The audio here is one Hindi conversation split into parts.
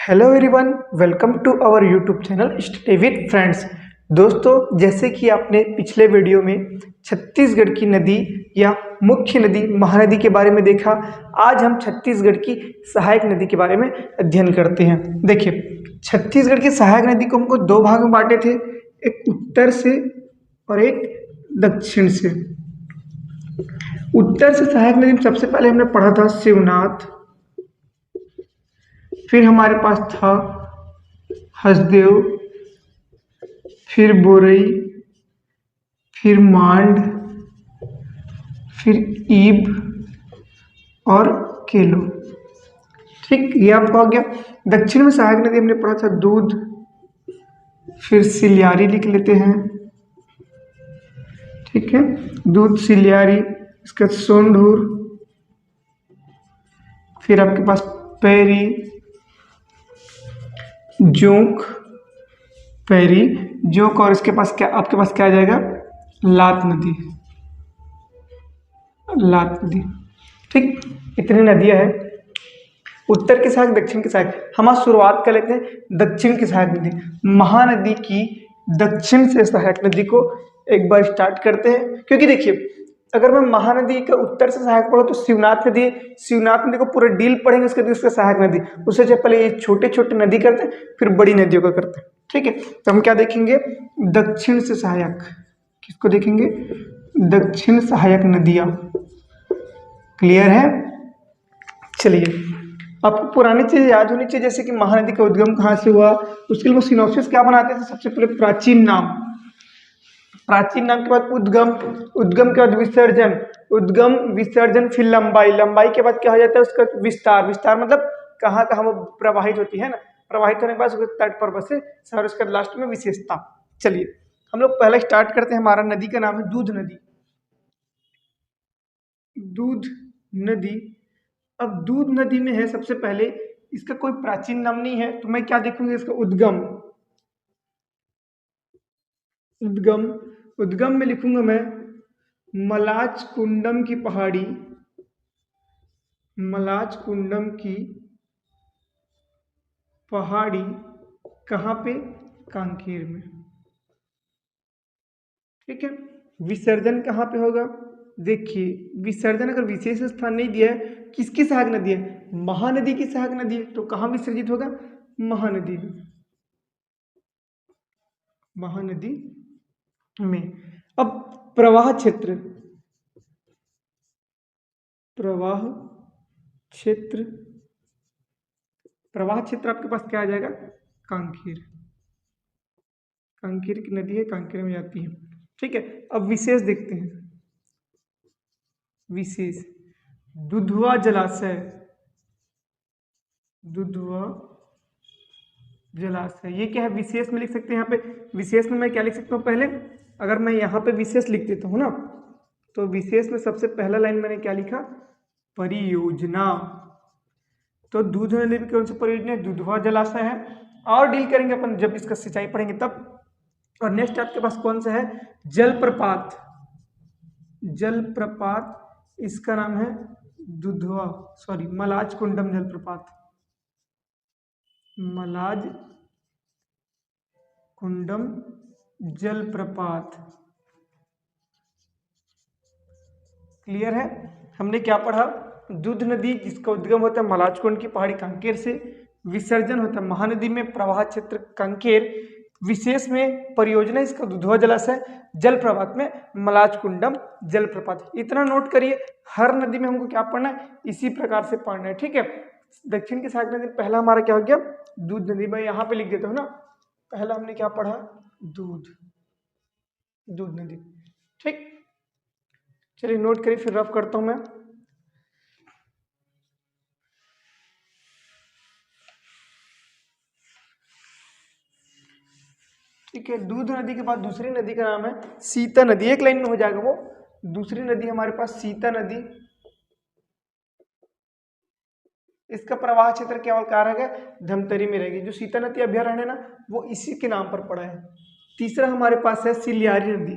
Hello everyone, welcome to our YouTube channel study with friends. दोस्तों, जैसे कि आपने पिछले वीडियो में छत्तीसगढ़ की नदी या मुख्य नदी महानदी के बारे में देखा, आज हम छत्तीसगढ़ की सहायक नदी के बारे में अध्ययन करते हैं। देखिए, छत्तीसगढ़ की सहायक नदी को हमको दो भाग में बांटे थे, एक उत्तर से और एक दक्षिण से। उत्तर से सहायक नदी में सबसे पहले हमने पढ़ा था शिवनाथ, फिर हमारे पास था हसदेव, फिर बोरई, फिर मांड, फिर ईब और केलो। ठीक, ये आपका हो गया। दक्षिण में सहायक नदी हमने पढ़ा था दूध, फिर सिलियारी लिख लेते हैं। ठीक है, दूध, सिलियारी, इसके बाद सोंढूर, फिर आपके पास पैरी, जोंक, पैरी, जोंक, और इसके पास क्या आपके पास क्या आ जाएगा? लात नदी, लात नदी। ठीक, इतनी नदियां हैं। उत्तर की सहायक, दक्षिण की सहायक। हम आज शुरुआत कर लेते हैं दक्षिण की सहायक नदी, महानदी की दक्षिण से सहायक नदी को एक बार स्टार्ट करते हैं। क्योंकि देखिए, अगर मैं महानदी का उत्तर से सहायक पढ़ूं तो शिवनाथ नदी, शिवनाथ नदी को पूरा डील पढ़ेंगे, उसके बाद उसका सहायक नदी। उससे पहले ये छोटे छोटे नदी करते हैं, फिर बड़ी नदियों का करते हैं। ठीक है, तो हम क्या देखेंगे? दक्षिण से सहायक, किसको देखेंगे? दक्षिण सहायक नदियां। क्लियर है? चलिए, आपको पुरानी चीज याद होनी चाहिए, जैसे कि महानदी का उद्गम कहाँ से हुआ। उसके लिए वो सिनॉप्सिस क्या बनाते थे? सबसे पहले प्राचीन नाम, प्राचीन नाम के बाद उद्गम, उद्गम के बाद विसर्जन, उद्गम विसर्जन, फिर लंबाई, लंबाई के बाद क्या हो जाता है? उसका विस्तार, विस्तार मतलब कहाँ कहाँ वो प्रवाहित होती है ना, प्रवाहित होने के बाद उसके तट पर बसे और उसके लास्ट में विशेषता। चलिए, हम लोग पहले स्टार्ट करते हैं। हमारा नदी का नाम है दूध नदी, दूध नदी। अब दूध नदी में है सबसे पहले, इसका कोई प्राचीन नाम नहीं है, तो मैं क्या देखूंगा? इसका उद्गम, उद्गम, उद्गम में लिखूंगा मैं मलाच कुंडम की पहाड़ी, मलाच कुंडम की पहाड़ी। कहाँ पे? कांकेर में। ठीक है, विसर्जन कहाँ पे होगा? देखिए, विसर्जन अगर विशेष स्थान नहीं दिया है, किसकी सहायक नदी है? महानदी की सहायक नदी है, तो कहाँ विसर्जित होगा? महानदी में, महानदी में। अब प्रवाह क्षेत्र, प्रवाह क्षेत्र, प्रवाह क्षेत्र आपके पास क्या आ जाएगा? कांकेर, कांकेर की नदी है, कांकेर में जाती है। ठीक है, अब विशेष देखते हैं। विशेष, दुधवा जलाशय, दुधवा जलाशय, ये क्या है? विशेष में लिख सकते हैं। यहाँ पे विशेष में मैं क्या लिख सकता हूँ? पहले अगर मैं यहाँ पे विशेष लिख देता हूँ ना, तो विशेष में सबसे पहला लाइन मैंने क्या लिखा? परियोजना। तो दूध नदी में कौन सी परियोजना है? दुधवा जलाशय है। और डील करेंगे अपन जब इसका सिंचाई पढ़ेंगे तब। और नेक्स्ट आपके पास कौन सा है? जलप्रपात, जलप्रपात, इसका नाम है दुधवा, सॉरी, मलाज कुंडम जलप्रपात, मलाज कुंडम जलप्रपात। क्लियर है? हमने क्या पढ़ा? दूध नदी जिसका उद्गम होता है मलाजकुंड की पहाड़ी कांकेर से, विसर्जन होता है महानदी में, प्रवाह क्षेत्र कांकेर, विशेष में परियोजना इसका दुधवा जलाशय, जलप्रपात में मलाजकुंडम जलप्रपात। इतना नोट करिए, हर नदी में हमको क्या पढ़ना है? इसी प्रकार से पढ़ना है। ठीक है, दक्षिण की सहायक नदी पहला हमारा क्या हो गया? दूध नदी। मैं यहाँ पे लिख देता हूँ ना, पहला हमने क्या पढ़ा? दूध, दूध नदी। ठीक, चलिए नोट करिए, फिर रफ करता हूं मैं। ठीक है, दूध नदी के बाद दूसरी नदी का नाम है सीता नदी। एक लाइन में हो जाएगा वो। दूसरी नदी हमारे पास सीता नदी, इसका प्रवाह क्षेत्र केवल क्या रहेगा? धमतरी में रहेगी। जो सीता नदी अभ्यारण्य है ना, वो इसी के नाम पर पड़ा है। तीसरा हमारे पास है सिलियारी नदी,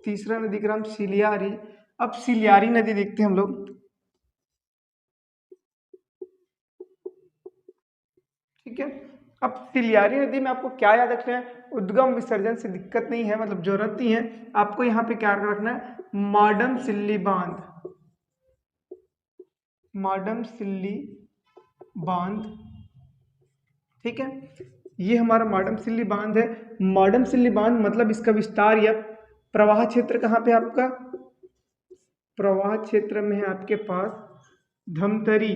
तीसरा नदी का नाम सिलियारी। अब सिलियारी नदी देखते हैं हम लोग। ठीक है। अब सिलियारी नदी में आपको क्या याद रखना है, उद्गम विसर्जन से दिक्कत नहीं है, मतलब जरूरत नहीं है। आपको यहाँ पे क्या रखना है, माडम सिल्ली बांध, माडम सिल्ली बांध, ठीक है। ये हमारा माडम सिल्ली बांध है। माडम सिल्ली बांध मतलब इसका विस्तार या प्रवाह क्षेत्र कहाँ पे आपका, प्रवाह क्षेत्र में है आपके पास धमतरी,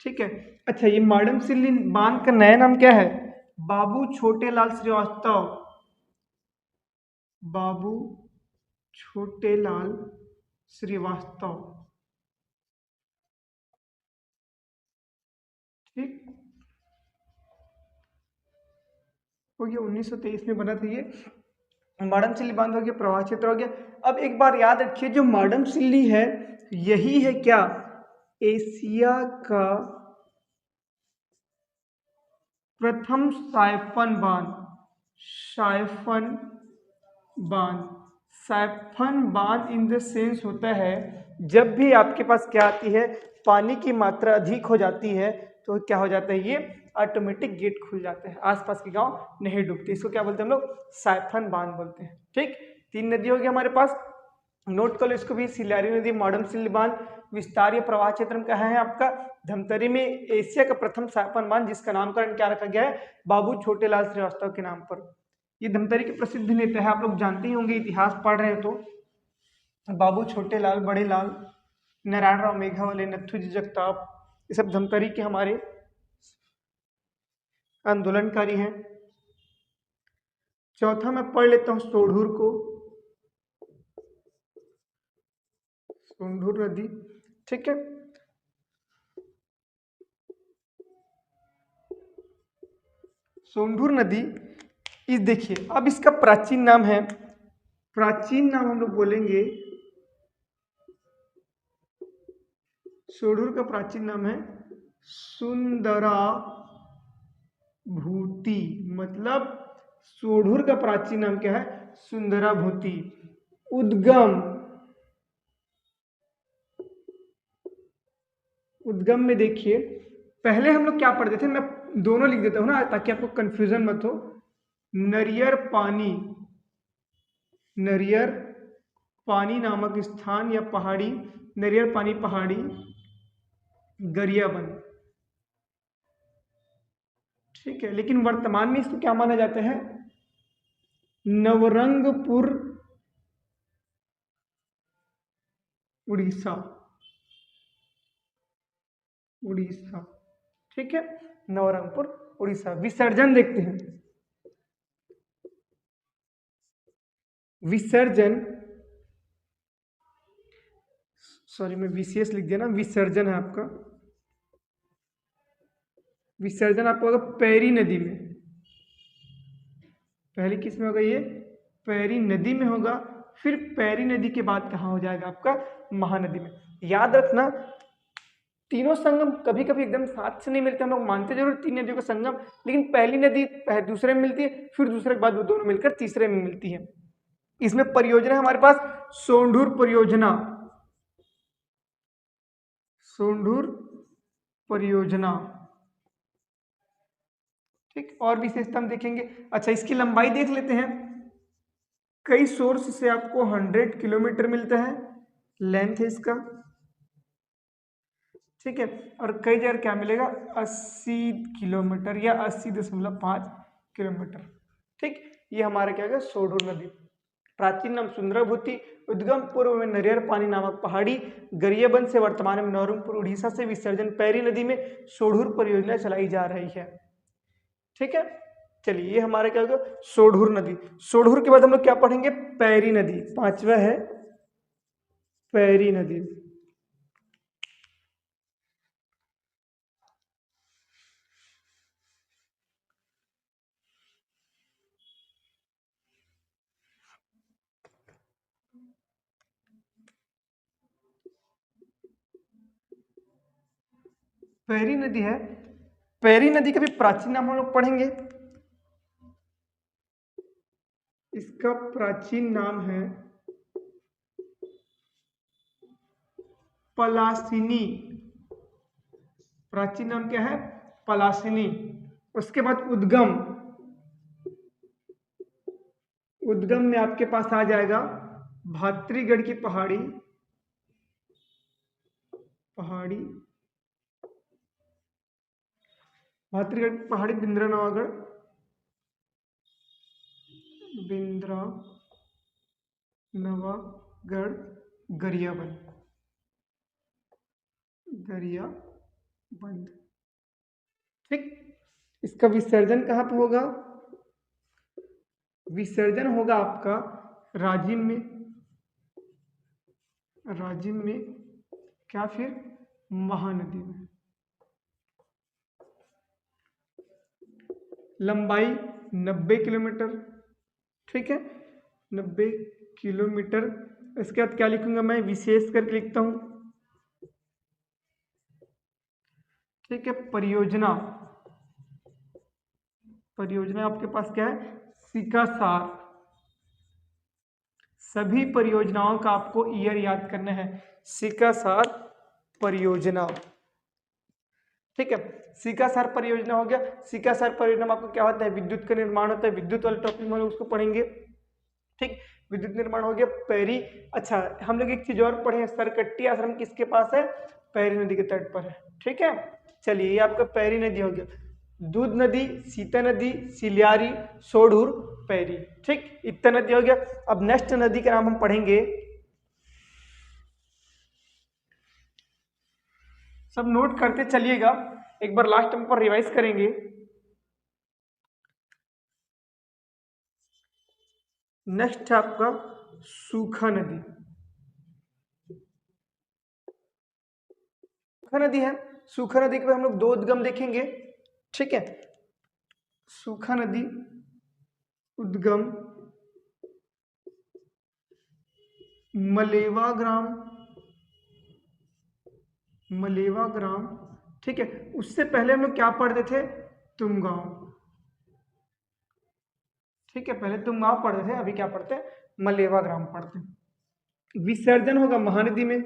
ठीक है। अच्छा, ये माडम सिल्ली बांध का नया नाम क्या है, बाबू छोटेलाल श्रीवास्तव, बाबू छोटेलाल श्रीवास्तव, ठीक हो गया। 1923 में बना था ये माडम सिल्ली बांध, हो गया, प्रवाह क्षेत्र हो गया। अब एक बार याद रखिए, जो माडम सिल्ली है यही है क्या, एशिया का प्रथम साइफन बांध, साइफन बांध। साइफन बांध इन द सेंस होता है जब भी आपके पास क्या आती है, पानी की मात्रा अधिक हो जाती है तो क्या हो जाता है, ये ऑटोमेटिक गेट खुल जाते हैं, आसपास के गांव नहीं डूबते, इसको क्या बोलते हैं हम लोग, साइफन बांध बोलते हैं, ठीक। 3 नदी हो गई हमारे पास, नोट कर लो इसको भी, सिलियारी नदी, माडम सिल्ली बांध। विस्तारीय प्रवाह क्षेत्र कहाँ है आपका, धमतरी में। एशिया का प्रथम साइफन बांध जिसका नामकरण क्या रखा गया है, बाबू छोटेलाल श्रीवास्तव के नाम पर। ये धमतरी के प्रसिद्ध नेता है, आप लोग जानते ही होंगे, इतिहास पढ़ रहे हो तो। बाबू छोटेलाल, बड़े लाल, नारायण राव मेघावले, नथुजी जगताप, ये सब धमतरी के हमारे आंदोलनकारी हैं। चौथा मैं पढ़ लेता हूँ सोढ़ूर को, सोंढूर नदी, ठीक है। सोंढूर नदी, इस देखिए, अब इसका प्राचीन नाम है, प्राचीन नाम हम लोग बोलेंगे, सोढ़ूर का प्राचीन नाम है सुंदरा भूति, मतलब सोढ़ूर का प्राचीन नाम क्या है, सुंदरा भूति। उद्गम, उद्गम में देखिए, पहले हम लोग क्या पढ़ते थे, मैं दोनों लिख देता हूं ना ताकि आपको कंफ्यूजन मत हो। नरियर पानी, नरियर पानी नामक स्थान या पहाड़ी, नरियर पानी पहाड़ी, गरियाबंद, ठीक है। लेकिन वर्तमान में इसको क्या माना जाता है, नवरंगपुर उड़ीसा, उड़ीसा, ठीक है, नवरंगपुर उड़ीसा। विसर्जन देखते हैं, विसर्जन, सॉरी मैं विशेष लिख दिया ना, विसर्जन है आपका, विसर्जन आपको होगा पैरी नदी में, पहले किस में होगा ये, पैरी नदी में होगा। फिर पैरी नदी के बाद कहाँ हो जाएगा आपका, महानदी में। याद रखना, तीनों संगम कभी कभी एकदम साथ से नहीं मिलते, हम लोग मानते जरूर 3 नदियों का संगम, लेकिन पहली नदी दूसरे में मिलती है, फिर दूसरे के बाद वो दोनों मिलकर तीसरे में मिलती है। इसमें परियोजना है हमारे पास सोंढूर परियोजना, सोंढूर परियोजना, ठीक। और विशेषता हम देखेंगे। अच्छा, इसकी लंबाई देख लेते हैं, कई सोर्स से आपको 100 किलोमीटर मिलता है, लेंथ है इसका, ठीक है। और कई जगह क्या मिलेगा, 80 किलोमीटर या 80.5 किलोमीटर, ठीक। ये हमारा क्या है, सोढ़ूर नदी। प्राचीन नाम सुंदराभूति, उद्गम पूर्व में नरियर पानी नामक पहाड़ी, गरियाबंद से वर्तमान में नवरंगपुर उड़ीसा से, विसर्जन पैरी नदी में, सोढ़ूर परियोजना चलाई जा रही है, ठीक है। चलिए, ये हमारा क्या होगा, सोढ़ूर नदी। सोढ़ूर के बाद हम लोग क्या पढ़ेंगे, पैरी नदी, 5वां है पैरी नदी। पैरी नदी है, पैरी नदी का भी प्राचीन नाम हम लोग पढ़ेंगे, इसका प्राचीन नाम है पलासिनी, प्राचीन नाम क्या है, पलासिनी। उसके बाद उद्गम, उद्गम में आपके पास आ जाएगा भातृगढ़ की पहाड़ी, भातृगढ़ की पहाड़ी, बिंद्रानवागढ़, बिंद्रानवागढ़, गरियाबंद। ठीक, इसका विसर्जन कहाँ पे होगा? विसर्जन होगा आपका राजिम में, क्या फिर महानदी में। लंबाई 90 किलोमीटर, ठीक है, 90 किलोमीटर। इसके बाद क्या लिखूंगा मैं? विशेष करके लिखता हूं, ठीक है। परियोजना आपके पास क्या है? सिकासार। सभी परियोजनाओं का आपको ईयर याद करना है। सिकासार परियोजना, ठीक है। सिकासार परियोजना हो गया। सिकासार परियोजना में आपको क्या होता है? विद्युत का निर्माण होता है। विद्युत वाले टॉपिक में उसको पढ़ेंगे, ठीक। विद्युत निर्माण हो गया। पैरी, अच्छा हम लोग एक चीज और पढ़े, सरकट्टी आश्रम किसके पास है? पैरी नदी के तट पर है, ठीक है। चलिए, ये आपका पैरी नदी हो गया। दूध नदी, सीता नदी, सिलियारी, सोढूर, पैरी, ठीक, इतना नदी हो गया। अब नेक्स्ट नदी का नाम हम पढ़ेंगे, सब नोट करते चलिएगा, एक बार लास्ट टाइम पर रिवाइज करेंगे। नेक्स्ट है आपका सूखा नदी। सूखा नदी है। सूखा नदी के हम लोग 2 उद्गम देखेंगे, ठीक है। सूखा नदी उद्गम मलेवा ग्राम, ठीक है। उससे पहले हम लोग क्या पढ़ते थे? तुमगांव, ठीक है। पहले तुमगांव पढ़ते थे, अभी क्या पढ़ते हैं? मलेवा ग्राम पढ़ते हैं। विसर्जन होगा महानदी में,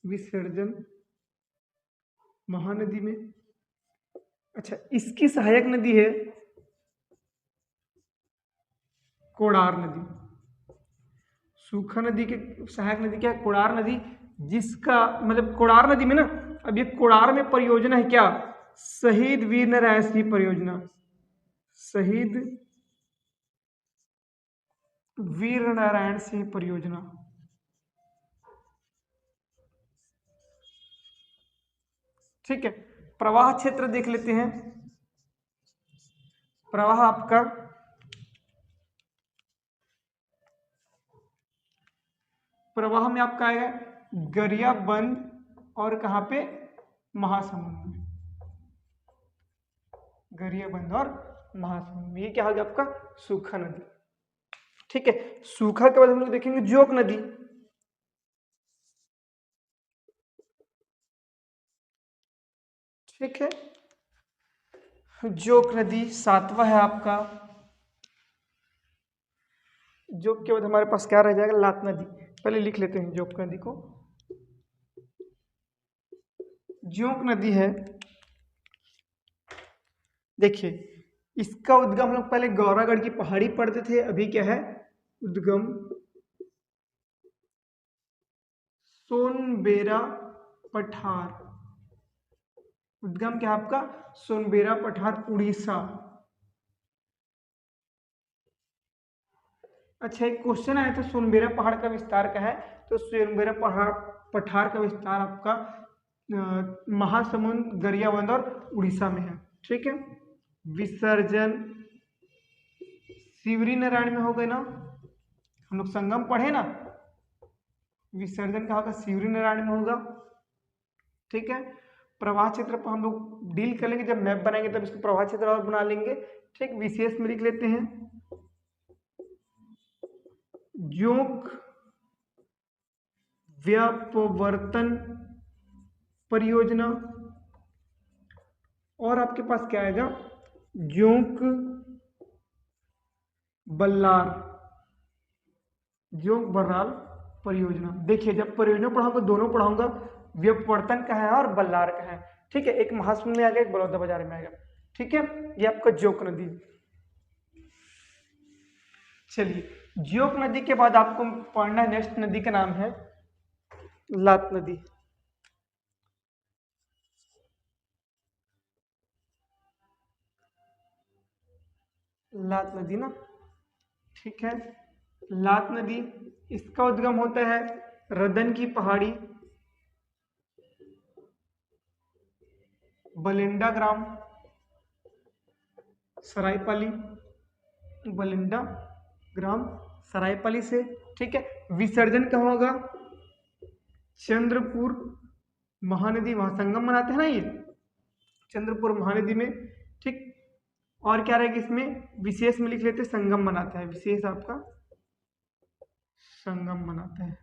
विसर्जन महानदी में। अच्छा, इसकी सहायक नदी है कोड़ार नदी। सूखा नदी के सहायक नदी क्या है? कोड़ार नदी, जिसका मतलब कोड़ार नदी में ना, अब ये कोड़ार में परियोजना है क्या? शहीद वीर नारायण सिंह परियोजना, शहीद वीर नारायण सिंह परियोजना, ठीक है। प्रवाह क्षेत्र देख लेते हैं। प्रवाह आपका प्रवाह में आपका आएगा गरियाबंद और कहाँ पे? महासमुंद में, गरियाबंद और महासमुंद में। ये क्या हो गया आपका? सूखा नदी, ठीक है। सूखा के बाद हम लोग देखेंगे जोक नदी, ठीक है। जोक नदी 7वां है आपका। जोक के बाद हमारे पास क्या रह जाएगा? लात नदी। पहले लिख लेते हैं जोक नदी को। जोक नदी है, देखिए इसका उद्गम हम लोग पहले गौरागढ़ की पहाड़ी पढ़ते थे, अभी क्या है? उद्गम सोनबेरा पठार। उद्गम क्या आपका? सोनबेरा पठार, उड़ीसा। अच्छा, एक क्वेश्चन आया था सोनबेरा पहाड़ का विस्तार क्या है? तो सोनबेरा पठार का विस्तार आपका महासमुंद, गरियाबंद और उड़ीसा में है, ठीक है। विसर्जन शिवरी नारायण में हो गए ना, हम लोग संगम पढ़े ना। विसर्जन का होगा शिवरी नारायण में होगा, ठीक है। प्रवाह क्षेत्र पर हम लोग डील कर लेंगे, जब मैप बनाएंगे तब इसको प्रवाह क्षेत्र और बना लेंगे, ठीक। विशेष में लिख लेते हैं जोक व्यापवर्तन परियोजना, और आपके पास क्या आएगा? जोक बल्लार परियोजना। देखिए, जब परियोजना पढ़ाऊंगा दोनों पढ़ाऊंगा, व्यापवर्तन का है और बल्लार का है। ठीक है, एक महासमुंद में आ गया, एक बलौदा बाजार में आ गया। ठीक है, ये आपका जोक नदी। चलिए, जोक नदी के बाद आपको पढ़ना नेक्स्ट नदी का नाम है लात नदी। लात नदी ना, ठीक है, लात नदी, इसका उद्गम होता है रदन की पहाड़ी, बलिंडा ग्राम, सरायपाली, बलिंडा ग्राम सरायपाली से। ठीक है, विसर्जन कहाँ होगा? चंद्रपुर महानदी, वहां संगम मनाते हैं ना ये, चंद्रपुर महानदी में। ठीक, और क्या रहेगा इसमें? विशेष में लिख लेते हैं संगम मनाता है, विशेष आपका संगम मनाता है।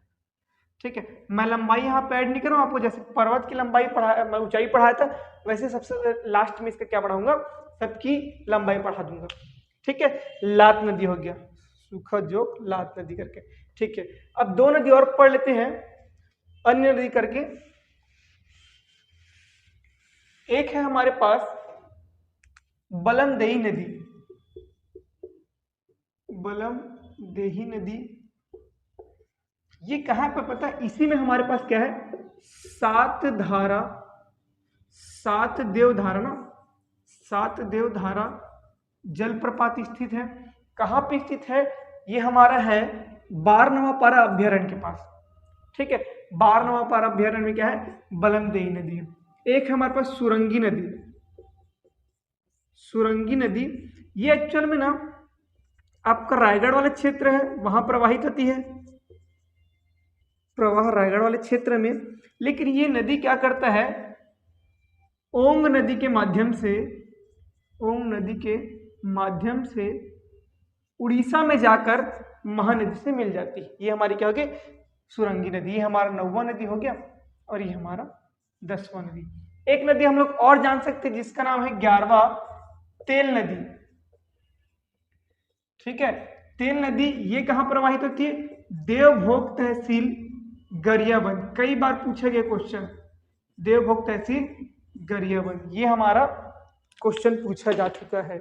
ठीक है, मैं लंबाई यहाँ पे ऐड नहीं करूँ आपको, जैसे पर्वत की लंबाई पढ़ा, ऊंचाई पढ़ाया था, वैसे सबसे लास्ट में इसका क्या पढ़ाऊंगा, सबकी लंबाई पढ़ा दूंगा। ठीक है, लात नदी हो गया, सूखा जोक लात नदी करके। ठीक है, अब दो नदी और पढ़ लेते हैं अन्य नदी करके। एक है हमारे पास बलमदेही नदी, बलमदेही नदी, ये कहां पर पता है? इसी में हमारे पास क्या है, सात धारा, सात देवधारा ना, सात देवधारा जलप्रपात स्थित है। कहां पे स्थित है? ये हमारा है बारनवापारा अभ्यारण्य के पास। ठीक है, बारनवापारा अभ्यारण्य में क्या है? बलमदेही नदी है। एक है हमारे पास सुरंगी नदी, सुरंगी नदी, ये एक्चुअल में ना आपका रायगढ़ वाले क्षेत्र है, वहां प्रवाहित होती है, प्रवाह रायगढ़ वाले क्षेत्र में। लेकिन ये नदी क्या करता है, ओंग नदी के माध्यम से, ओंग नदी के माध्यम से उड़ीसा में जाकर महानदी से मिल जाती है। ये हमारी क्या होगी? सुरंगी नदी। ये हमारा 9वां नदी हो गया और ये हमारा 10वां नदी। एक नदी हम लोग और जान सकते हैं जिसका नाम है 11वां, तेल नदी। ठीक है, तेल नदी ये कहां प्रवाहित होती है? देवभोग तहसील गरियाबंद। कई बार पूछा गया क्वेश्चन, देवभोग तहसील गरियाबंद, ये हमारा क्वेश्चन पूछा जा चुका है।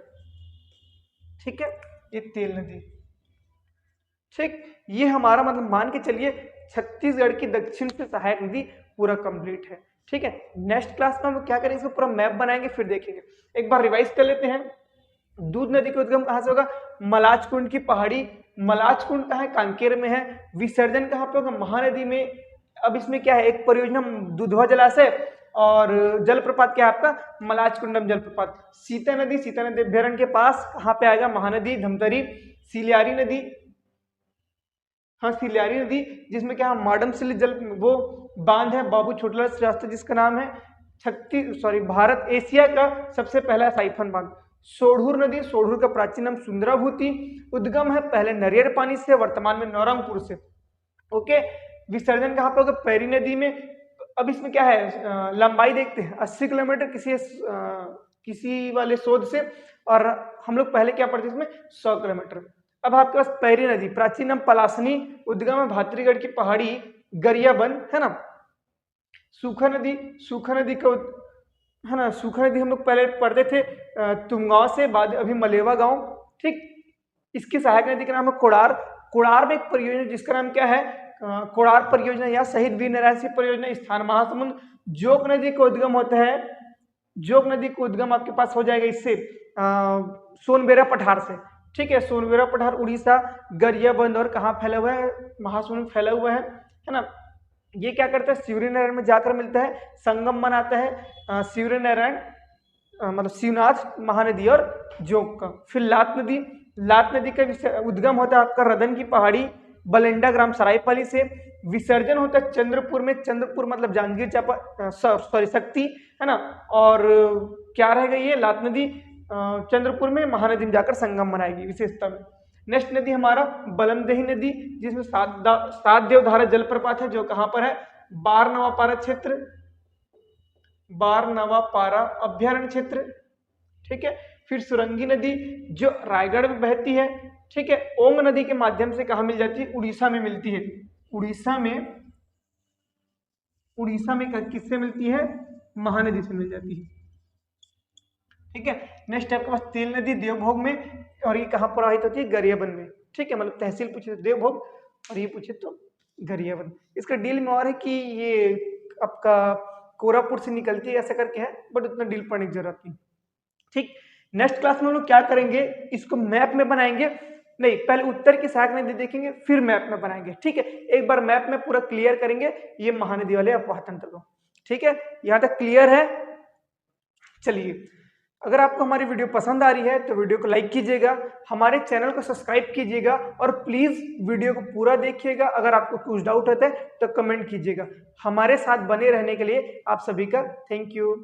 ठीक है, ये तेल नदी। ठीक, ये हमारा मतलब मान के चलिए छत्तीसगढ़ की दक्षिण से सहायक नदी पूरा कंप्लीट है। ठीक है, नेक्स्ट क्लास में हम क्या करेंगे, इसको पूरा मैप बनाएंगे, फिर देखेंगे। एक बार रिवाइज कर लेते हैं। दूध नदी का उद्गम कहां से होगा? मलाच कुंड की पहाड़ी। मलाच कुंड कहाँ है? कांकेर में है। विसर्जन कहां पे होगा? महानदी में। अब इसमें क्या है, एक परियोजना दुधवा जलाशय और जलप्रपात क्या है आपका? मलाच कुंडम जलप्रपात। सीता नदी, सीता नदी अभ्यारण्य के पास कहाँ पे आएगा? महानदी धमतरी। सिलियारी नदी, हाँ सिलियारी नदी, जिसमें क्या माडमसिल्ली जल वो बांध है, बाबू छोटलाल श्रीवास्तव जिसका नाम है भारत एशिया का सबसे पहला साइफन बांध। सोढ़ूर नदी, सोढ़ूर का प्राचीन नाम सुंदराभूति, उद्गम है पहले नरियर पानी से, वर्तमान में नौरंगपुर से। ओके, विसर्जन कहाँ पे होगा? पैरी नदी में। अब इसमें क्या है, लंबाई देखते हैं 80 किलोमीटर किसी वाले शोध से, और हम लोग पहले क्या पढ़ते इसमें 100 किलोमीटर। अब आपके पास पैरी नदी, प्राचीन नाम पलासनी, उद्गम है भातरीगढ़ की पहाड़ी गरियाबंद, है ना। सूखा नदी, सूखा नदी का है ना, सूखा नदी हम लोग पहले पढ़ते थे तुमगांव से, बाद अभी मलेवा गांव। ठीक, इसकी सहायक नदी का नाम है कोड़ार। कोड़ार में एक परियोजना जिसका नाम क्या है? कोड़ार परियोजना या शहीद वीर नारायण सिंह परियोजना, स्थान महासमुंद। जोक नदी का उद्गम होता है, जोक नदी का उद्गम आपके पास हो जाएगा इससे सोनबेरा पठार से। ठीक है, सोनबेरा पठार उड़ीसा, गरियाबंद और कहाँ फैला हुआ है? महासमुंद फैला हुआ है ना। ये क्या करता है? शिवरी नारायण में जाकर मिलता है, संगम मनाता है शिवरी नारायण मतलब शिवनाथ महानदी और जोक का। फिर लात नदी, लात नदी का उद्गम होता है आपका रदन की पहाड़ी, बलेंडा ग्राम सरायपाली से। विसर्जन होता है चंद्रपुर में, चंद्रपुर मतलब जांजगीर चांपा शक्ति, है ना। और क्या रहेगा ये लात नदी? चंद्रपुर में महानदी में जाकर संगम मनाएगी विशेषता में। नेक्स्ट नदी हमारा बलमदेही नदी, जिसमें सात देवधारा जलप्रपात है, जो कहां पर है? बारनवापारा क्षेत्र, बारनवापारा अभ्यारण्य क्षेत्र। ठीक है, फिर सुरंगी नदी जो रायगढ़ में बहती है। ठीक है, ओंग नदी के माध्यम से कहा मिल जाती है? उड़ीसा में मिलती है। उड़ीसा में किससे मिलती है? महानदी से मिल जाती है। ठीक है, नेक्स्ट है आपके पास तेल नदी देवभोग में, और ये कहाँ प्रवाहित होती है? गरियाबंद में। ठीक है, मतलब तहसील पूछे तो देवभोग और ये पूछे तो गरियाबंद। इसका डील में और है कि ये आपका कोरापुर से निकलती है ऐसा करके है, बट उतना डील पढ़ने की जरूरत नहीं। ठीक, नेक्स्ट क्लास में हम लोग क्या करेंगे, इसको मैप में बनाएंगे। नहीं, पहले उत्तर की सहायक नदी देखेंगे फिर मैप में बनाएंगे। ठीक है, एक बार मैप में पूरा क्लियर करेंगे ये महानदी वाले अफवाह तंत्र को। ठीक है, यहां तक क्लियर है? चलिए, अगर आपको हमारी वीडियो पसंद आ रही है तो वीडियो को लाइक कीजिएगा, हमारे चैनल को सब्सक्राइब कीजिएगा और प्लीज वीडियो को पूरा देखिएगा। अगर आपको कुछ डाउट होता है तो कमेंट कीजिएगा। हमारे साथ बने रहने के लिए आप सभी का थैंक यू।